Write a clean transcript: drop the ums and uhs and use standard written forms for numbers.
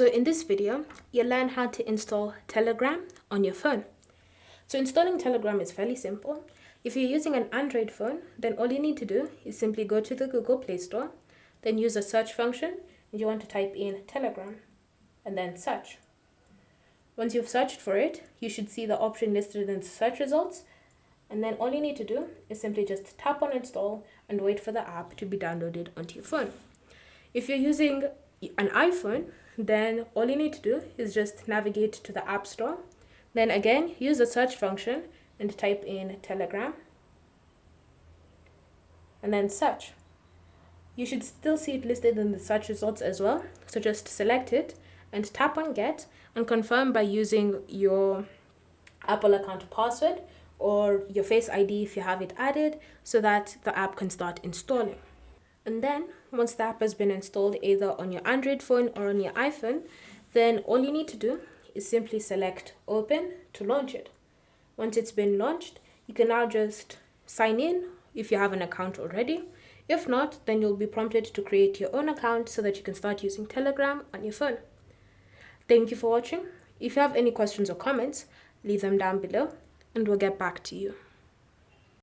So in this video, you'll learn how to install Telegram on your phone. So installing Telegram is fairly simple. If you're using an Android phone, then all you need to do is simply go to the Google Play Store, then use the search function, and you want to type in Telegram, and then search. Once you've searched for it, you should see the option listed in the search results, and then all you need to do is simply just tap on install and wait for the app to be downloaded onto your phone. If you're using an iPhone, then all you need to do is just navigate to the App Store. Then again, use the search function and type in Telegram, and then search. You should still see it listed in the search results as well. So just select it and tap on get and confirm by using your Apple account password or your Face ID if you have it added, so that the app can start installing. And then once the app has been installed either on your Android phone or on your iPhone, then all you need to do is simply select open to launch it. Once it's been launched, you can now just sign in if you have an account already. If not, then you'll be prompted to create your own account so that you can start using Telegram on your phone. Thank you for watching. If you have any questions or comments, leave them down below and we'll get back to you.